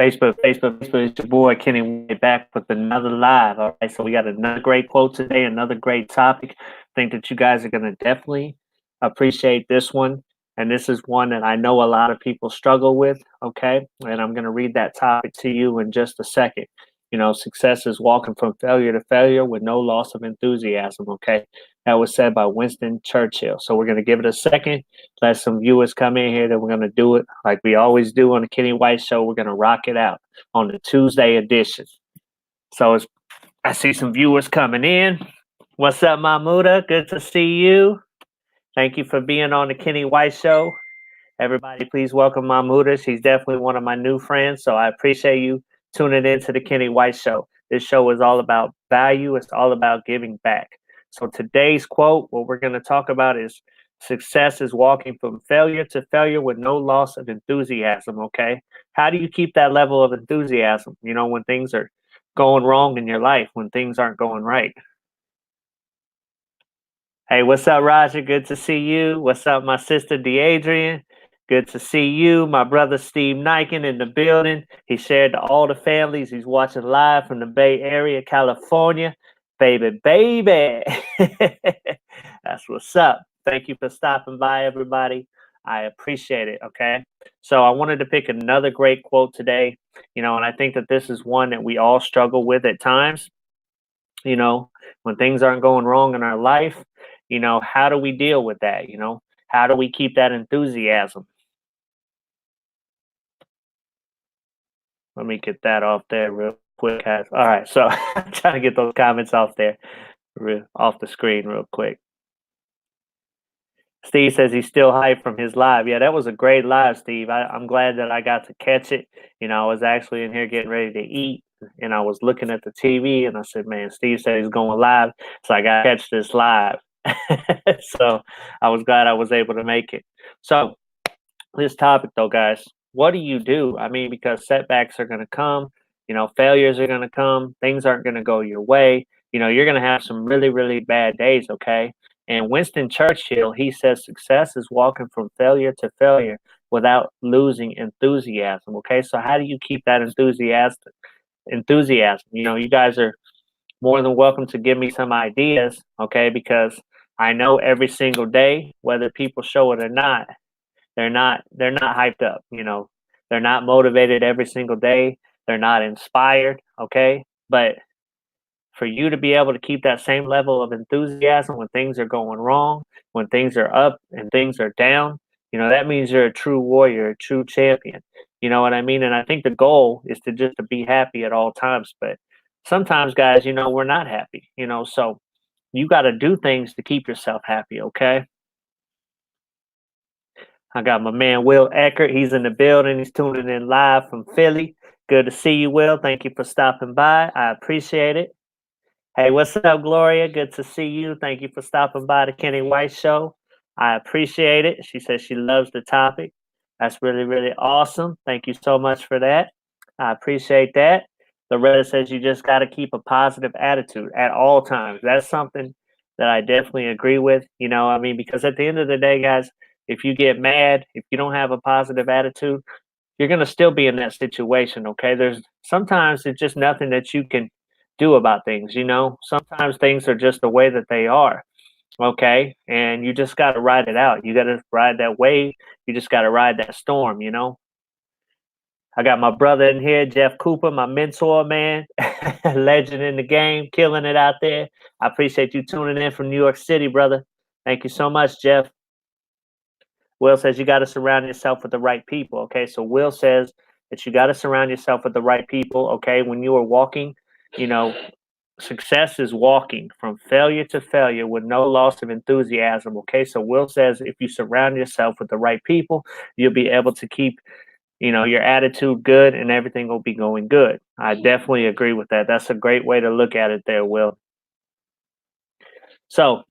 Facebook. It's your boy Kenny White back with another live. All right, so we got another great quote today, another great topic. I think that you guys are going to definitely appreciate this one. And this is one that I know a lot of people struggle with. Okay, and I'm going to read that topic to you in just a second. Success is walking from failure to failure with no loss of enthusiasm. Okay, that was said by Winston Churchill. So we're going to give it a second, let some viewers come in here. That we're going to do it like we always do on the Kenny White Show. We're going to rock it out on the Tuesday edition. So I see some viewers coming in. What's up, Mahmuda? Good to see you. Thank you for being on the Kenny White Show. Everybody, please welcome Mahmuda. She's definitely one of my new friends, so I appreciate you tuning in to the Kenny White Show. This show is all about value. It's all about giving back. So today's quote, what we're going to talk about is success is walking from failure to failure with no loss of enthusiasm, okay? How do you keep that level of enthusiasm, when things are going wrong in your life, when things aren't going right? Hey, what's up, Roger? Good to see you. What's up, my sister, Deadrian? Good to see you. My brother, Steve Niken, in the building. He shared to all the families. He's watching live from the Bay Area, California. Baby. That's what's up. Thank you for stopping by, everybody. I appreciate it, okay? So I wanted to pick another great quote today, and I think that this is one that we all struggle with at times. When things aren't going wrong in our life, how do we deal with that? How do we keep that enthusiasm? Let me get that off there real quick, guys. All right, so I'm trying to get those comments off there, off the screen real quick. Steve says he's still hyped from his live. Yeah, that was a great live, Steve. I'm glad that I got to catch it. I was actually in here getting ready to eat, and I was looking at the TV, and I said, man, Steve said he's going live, so I got to catch this live. So I was glad I was able to make it. So this topic, though, guys, what do you do? I mean, because setbacks are going to come, failures are going to come, things aren't going to go your way. You're going to have some really, really bad days, okay? And Winston Churchill, he says success is walking from failure to failure without losing enthusiasm, okay? So how do you keep that enthusiasm? You guys are more than welcome to give me some ideas, okay? Because I know every single day, whether people show it or not, they're not hyped up, they're not motivated every single day, they're not inspired, okay? But for you to be able to keep that same level of enthusiasm when things are going wrong, when things are up and things are down, that means you're a true warrior, a true champion. You know what I mean? And I think the goal is to just to be happy at all times. But sometimes, guys, we're not happy, so you got to do things to keep yourself happy, okay? I got my man Will Eckert. He's in the building. He's tuning in live from Philly. Good to see you, Will. Thank you for stopping by. I appreciate it. Hey, what's up, Gloria? Good to see you. Thank you for stopping by the Kenny White Show. I appreciate it. She says she loves the topic. That's really, really awesome. Thank you so much for that. I appreciate that. Loretta says you just got to keep a positive attitude at all times. That's something that I definitely agree with. Because at the end of the day, guys, if you get mad, if you don't have a positive attitude, you're going to still be in that situation, okay? There's sometimes it's just nothing that you can do about things, Sometimes things are just the way that they are, okay? And you just got to ride it out. You got to ride that wave. You just got to ride that storm, I got my brother in here, Jeff Cooper, my mentor, man, legend in the game, killing it out there. I appreciate you tuning in from New York City, brother. Thank you so much, Jeff. Will says you got to surround yourself with the right people, okay? So Will says that you got to surround yourself with the right people, okay? When you are walking, success is walking from failure to failure with no loss of enthusiasm, okay? So Will says if you surround yourself with the right people, you'll be able to keep your attitude good and everything will be going good. I definitely agree with that. That's a great way to look at it there, Will. So,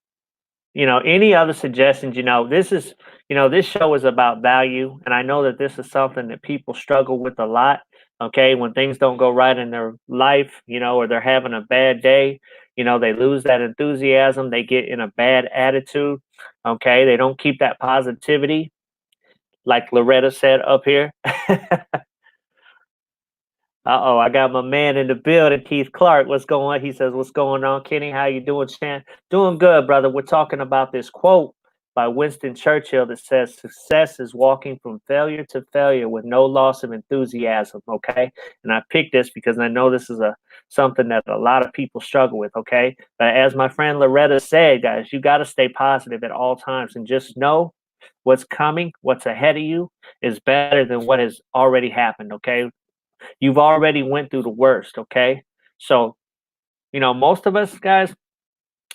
any other suggestions? This show is about value, and I know that this is something that people struggle with a lot. Okay, when things don't go right in their life, or they're having a bad day, they lose that enthusiasm, they get in a bad attitude. Okay, they don't keep that positivity, like Loretta said up here. Uh-oh, I got my man in the building, Keith Clark. What's going on? He says, what's going on, Kenny? How you doing, Chan? Doing good, brother. We're talking about this quote by Winston Churchill that says, success is walking from failure to failure with no loss of enthusiasm, okay? And I picked this because I know this is something that a lot of people struggle with, okay? But as my friend Loretta said, guys, you got to stay positive at all times and just know what's coming, what's ahead of you is better than what has already happened, okay? You've already went through the worst, okay? So, most of us guys,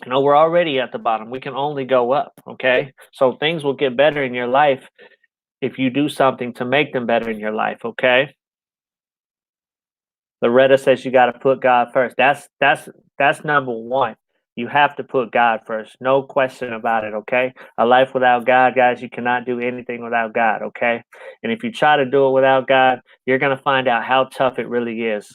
we're already at the bottom. We can only go up, okay? So things will get better in your life if you do something to make them better in your life, okay? Loretta says you got to put God first. That's number one. You have to put God first. No question about it, okay? A life without God, guys, you cannot do anything without God, okay? And if you try to do it without God, you're going to find out how tough it really is.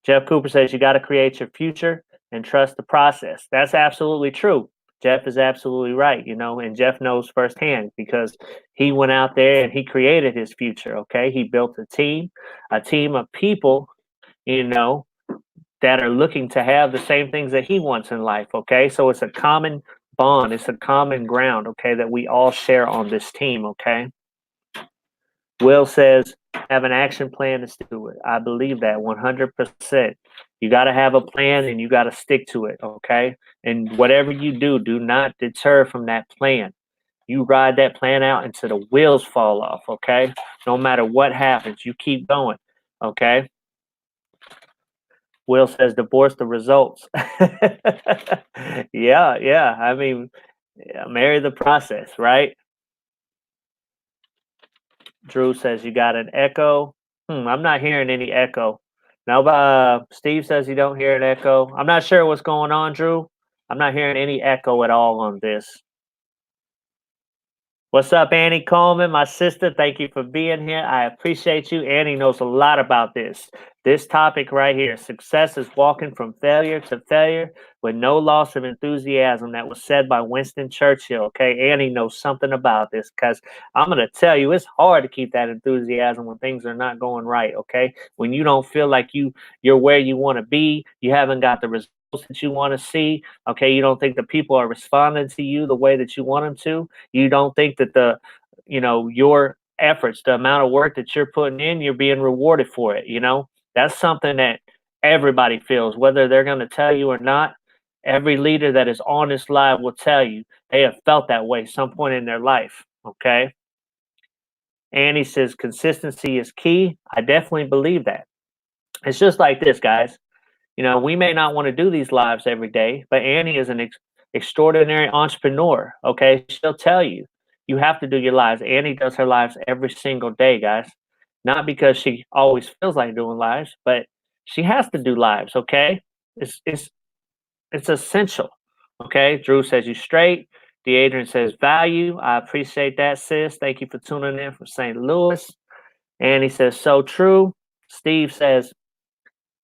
Jeff Cooper says you got to create your future and trust the process. That's absolutely true. Jeff is absolutely right, and Jeff knows firsthand because he went out there and he created his future. Okay. He built a team of people, you know, that are looking to have the same things that he wants in life. Okay. So it's a common bond, it's a common ground. Okay. That we all share on this team. Okay. Will says, have an action plan to stick to it. I believe that 100%. You got to have a plan and you got to stick to it, okay? And whatever you do, do not deter from that plan. You ride that plan out until the wheels fall off, okay? No matter what happens, you keep going, okay? Will says, divorce the results. Yeah. I mean, marry the process, right? Drew says you got an echo. I'm not hearing any echo. No, Steve says you don't hear an echo. I'm not sure what's going on, Drew. I'm not hearing any echo at all on this. What's up, Annie Coleman, my sister? Thank you for being here. I appreciate you. Annie knows a lot about this. This topic right here, success is walking from failure to failure with no loss of enthusiasm. That was said by Winston Churchill. Okay, Annie knows something about this because I'm going to tell you, it's hard to keep that enthusiasm when things are not going right. Okay, when you don't feel like you're where you want to be, you haven't got the results that you want to see. Okay, you don't think the people are responding to you the way that you want them to. You don't think that your efforts, the amount of work that you're putting in, you're being rewarded for it. That's something that everybody feels, whether they're going to tell you or not. Every leader that is on this live will tell you they have felt that way some point in their life. Okay. Annie says consistency is key. I definitely believe that. It's just like this, guys. We may not want to do these lives every day, but Annie is an extraordinary entrepreneur. Okay. She'll tell you, you have to do your lives. Annie does her lives every single day, guys. Not because she always feels like doing lives, but she has to do lives. Okay. It's essential. Okay. Drew says you straight. Adrian says value. I appreciate that, sis. Thank you for tuning in from St. Louis. Annie says so true. Steve says,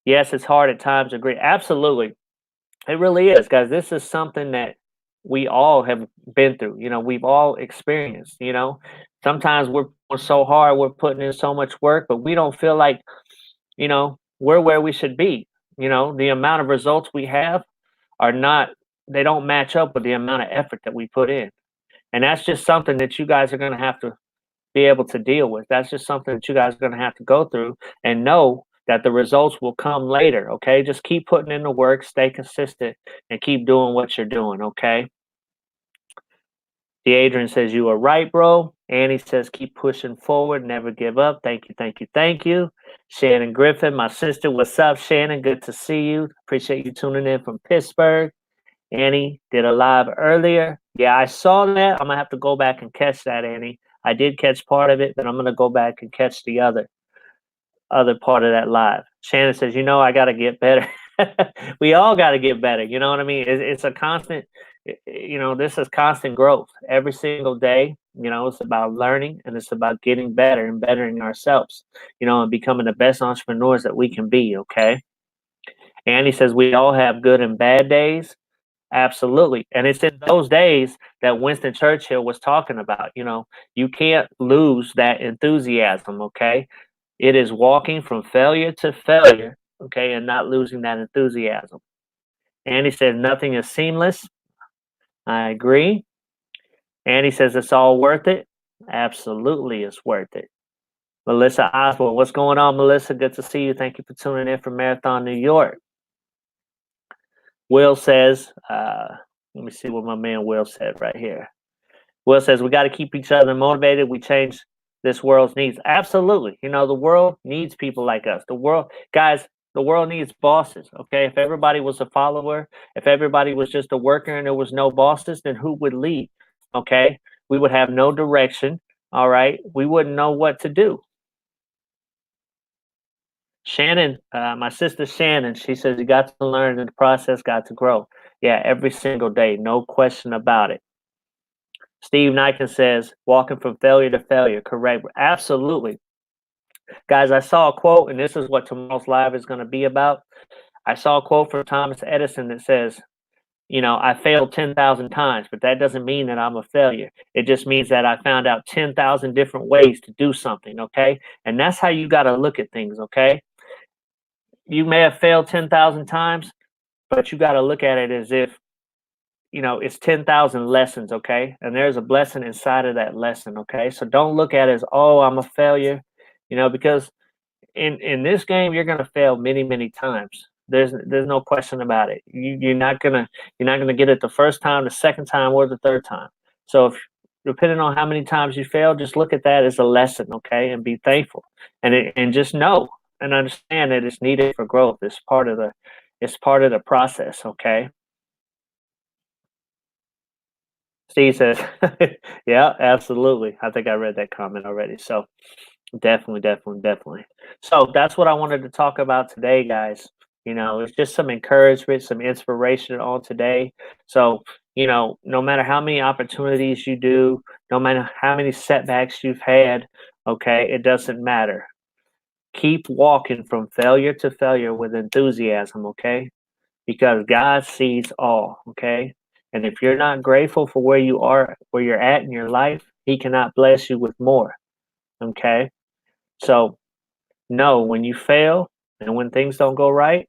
yes, it's hard at times. Agree. Absolutely. It really is, guys. This is something that we all have been through. We've all experienced. Sometimes we're so hard, we're putting in so much work, but we don't feel like, we're where we should be. The amount of results we have are not, they don't match up with the amount of effort that we put in. And that's just something that you guys are going to have to be able to deal with. That's just something that you guys are going to have to go through and know that the results will come later. Okay. Just keep putting in the work, stay consistent, and keep doing what you're doing. Okay. Adrian says, you are right, bro. Annie says, keep pushing forward, never give up. Thank you, thank you, thank you. Shannon Griffin, my sister, what's up, Shannon? Good to see you. Appreciate you tuning in from Pittsburgh. Annie did a live earlier. Yeah, I saw that. I'm going to have to go back and catch that, Annie. I did catch part of it, but I'm going to go back and catch the other part of that live. Shannon says, I got to get better. We all got to get better. You know what I mean? It's a constant, this is constant growth every single day. It's about learning and it's about getting better and bettering ourselves, and becoming the best entrepreneurs that we can be. Okay. Andy says, we all have good and bad days. Absolutely. And it's in those days that Winston Churchill was talking about. You can't lose that enthusiasm. Okay. It is walking from failure to failure, okay, and not losing that enthusiasm. And he says nothing is seamless. I agree. And he says it's all worth it. Absolutely, it's worth it. Melissa Oswald, what's going on, Melissa? Good to see you. Thank you for tuning in from Marathon, New York. Will says, let me see what my man Will said right here. Will says, we got to keep each other motivated. We change this world's needs. Absolutely. You know, the world needs people like us. The world, guys, the world needs bosses. Okay. If everybody was a follower, if everybody was just a worker and there was no bosses, then who would lead? Okay. We would have no direction. All right. We wouldn't know what to do. Shannon, my sister Shannon, she says you got to learn in the process, got to grow. Yeah, every single day, no question about it. Steve Niken says, walking from failure to failure. Correct. Absolutely. Guys, I saw a quote, and this is what tomorrow's live is going to be about. I saw a quote from Thomas Edison that says, you know, I failed 10,000 times, but that doesn't mean that I'm a failure. It just means that I found out 10,000 different ways to do something. Okay. And that's how you got to look at things. Okay. You may have failed 10,000 times, but you got to look at it as if, you know, it's 10,000 lessons, okay? And there's a blessing inside of that lesson, okay? So don't look at it as, oh, I'm a failure, you know, because in this game you're going to fail many, many times. There's no question about it. You're not gonna get it the first time, the second time, or the third time. So if depending on how many times you fail, just look at that as a lesson, okay, and be thankful, and just know and understand that it's needed for growth. It's part of the process, okay. Steve says, yeah, absolutely. I think I read that comment already. So definitely, definitely, definitely. So that's what I wanted to talk about today, guys. You know, it's just some encouragement, some inspiration on today. So, you know, no matter how many opportunities you do, no matter how many setbacks you've had, okay, it doesn't matter. Keep walking from failure to failure with enthusiasm, okay? Because God sees all, okay? And if you're not grateful for where you are, where you're at in your life, He cannot bless you with more, okay? So, no, when you fail and when things don't go right,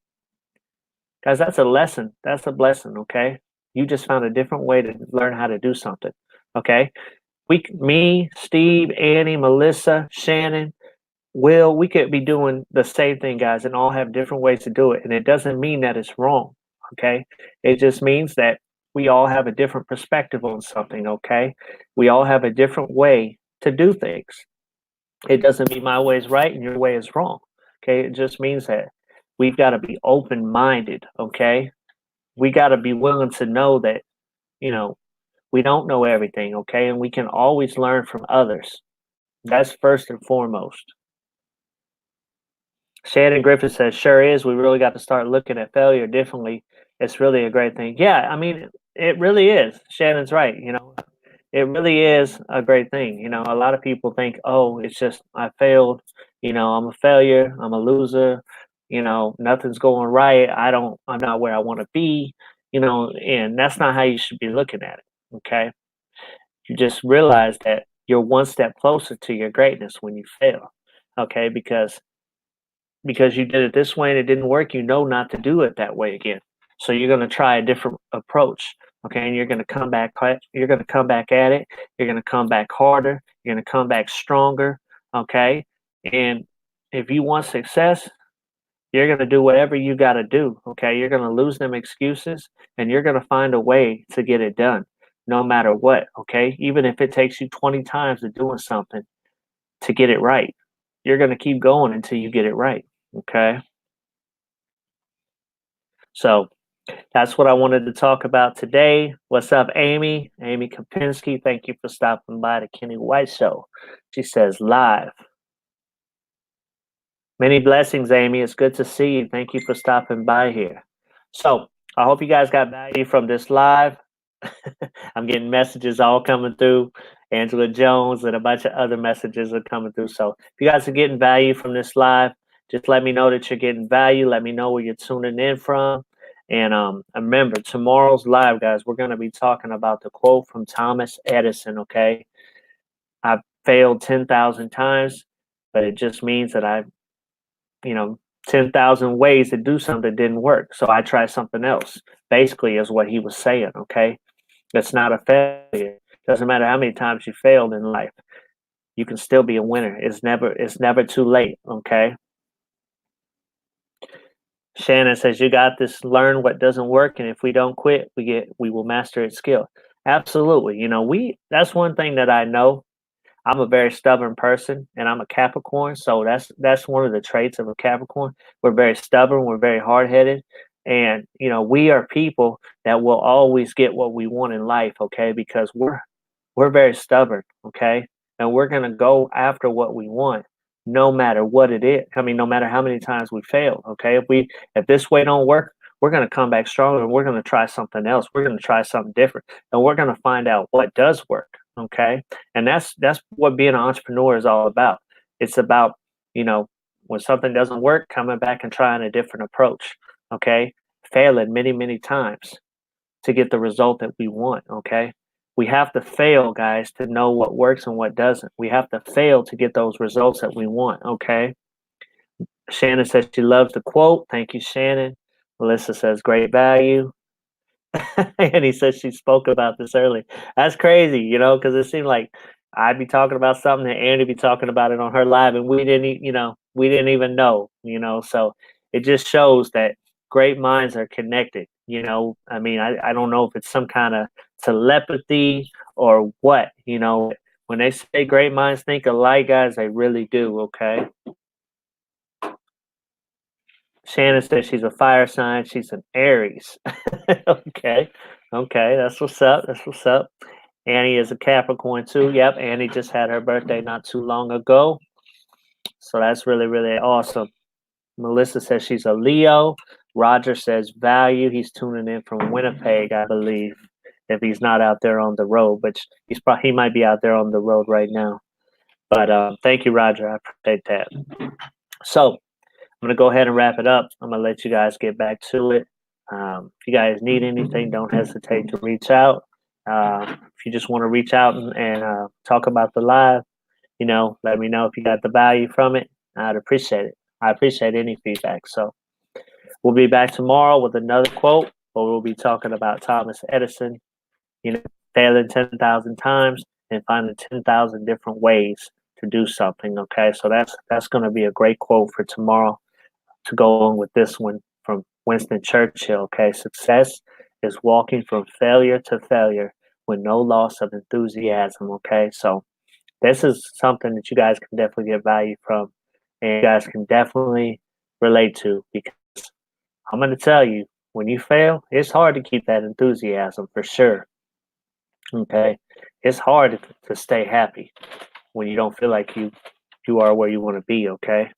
guys, that's a lesson. That's a blessing, okay? You just found a different way to learn how to do something, okay? Me, Steve, Annie, Melissa, Shannon, Will, we could be doing the same thing, guys, and all have different ways to do it. And it doesn't mean that it's wrong, okay? It just means that we all have a different perspective on something, okay? We all have a different way to do things. It doesn't mean my way is right and your way is wrong, okay? It just means that we've got to be open minded, okay? We got to be willing to know that, you know, we don't know everything, okay? And we can always learn from others. That's first and foremost. Shannon Griffith says, sure is. We really got to start looking at failure differently. It's really a great thing. Yeah, I mean, it really is. Shannon's right. You know, it really is a great thing. You know, a lot of people think, oh, it's just I failed. You know, I'm a failure. I'm a loser. You know, nothing's going right. I'm not where I want to be. You know, and that's not how you should be looking at it. Okay. You just realize that you're one step closer to your greatness when you fail. Okay. Because you did it this way and it didn't work, you know not to do it that way again. So you're going to try a different approach. Okay, and you're going to come back. You're going to come back at it. You're going to come back harder. You're going to come back stronger. Okay, and if you want success, you're going to do whatever you got to do. Okay, you're going to lose them excuses, and you're going to find a way to get it done, no matter what. Okay, even if it takes you 20 times of doing something to get it right, you're going to keep going until you get it right. Okay. So that's what I wanted to talk about today. What's up, Amy? Amy Kopinski, thank you for stopping by the Kenny White Show. She says, live. Many blessings, Amy. It's good to see you. Thank you for stopping by here. So I hope you guys got value from this live. I'm getting messages all coming through. Angela Jones and a bunch of other messages are coming through. So if you guys are getting value from this live, just let me know that you're getting value. Let me know where you're tuning in from. And remember, tomorrow's live, guys, we're going to be talking about the quote from Thomas Edison, okay? I've failed 10,000 times, but it just means that I, you know, 10,000 ways to do something didn't work. So I try something else, basically, is what he was saying. Okay. It's not a failure. Doesn't matter how many times you failed in life. You can still be a winner. It's never too late. Okay. Shannon says, "You got this. Learn what doesn't work, and if we don't quit, we will master its skill." Absolutely. That's one thing that I know. I'm a very stubborn person, and I'm a Capricorn, so that's one of the traits of a Capricorn. We're very stubborn. We're very hard headed, and we are people that will always get what we want in life. Okay, because we're very stubborn. Okay, and we're gonna go after what we want, no matter what it is. I mean, no matter how many times we fail. Okay, if this way don't work, we're gonna come back stronger, and we're gonna try something else. We're gonna try something different, and we're gonna find out what does work. Okay, and that's what being an entrepreneur is all about. It's about, you know, when something doesn't work, coming back and trying a different approach. Okay, failing many, many times to get the result that we want. Okay, we have to fail, guys, to know what works and what doesn't. We have to fail to get those results that we want. Okay, Shannon says she loves the quote. Thank you, Shannon. Melissa says great value. And he says she spoke about this earlier. That's crazy, because it seemed like I'd be talking about something and Andy be talking about it on her live, and we didn't even know. So it just shows that great minds are connected. I mean, I don't know if it's some kind of telepathy or what. When they say great minds think alike, guys, they really do. Okay. Shannon says she's a fire sign. She's an Aries. Okay. Okay. That's what's up. That's what's up. Annie is a Capricorn too. Yep. Annie just had her birthday not too long ago. So that's really, really awesome. Melissa says she's a Leo. Roger says value. He's tuning in from Winnipeg, I believe, if he's not out there on the road, but he might be out there on the road right now. But thank you, Roger. I appreciate that. So I'm going to go ahead and wrap it up. I'm going to let you guys get back to it. If you guys need anything, don't hesitate to reach out. If you just want to reach out and talk about the live, let me know if you got the value from it. I'd appreciate it. I appreciate any feedback. So we'll be back tomorrow with another quote, where we'll be talking about Thomas Edison, failing 10,000 times and finding 10,000 different ways to do something. Okay, so that's going to be a great quote for tomorrow to go on with this one from Winston Churchill. Okay, success is walking from failure to failure with no loss of enthusiasm. Okay, so this is something that you guys can definitely get value from, and you guys can definitely relate to, because I'm going to tell you, when you fail, it's hard to keep that enthusiasm for sure. Okay, it's hard to stay happy when you don't feel like you are where you want to be. Okay.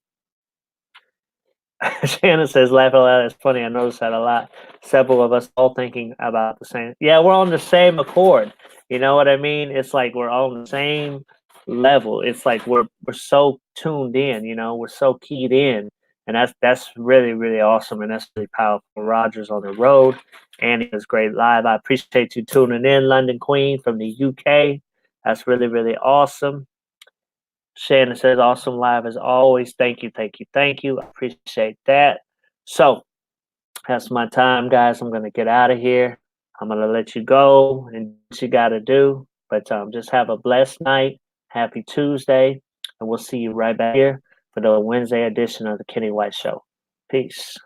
Shannon says, laugh out loud. It's funny. I noticed that a lot. Several of us all thinking about the same. Yeah, we're on the same accord. You know what I mean? It's like we're on the same level. It's like we're so tuned in. We're so keyed in, and that's really, really awesome, and that's really powerful. Roger's on the road. Andy is great live. I appreciate you tuning in, London Queen from the UK. That's really, really awesome. Shannon says, awesome live as always. Thank you, thank you, thank you. I appreciate that. So that's my time, guys. I'm going to get out of here. I'm going to let you go and do what you got to do. But just have a blessed night. Happy Tuesday. And we'll see you right back here for the Wednesday edition of the Kenny White Show. Peace.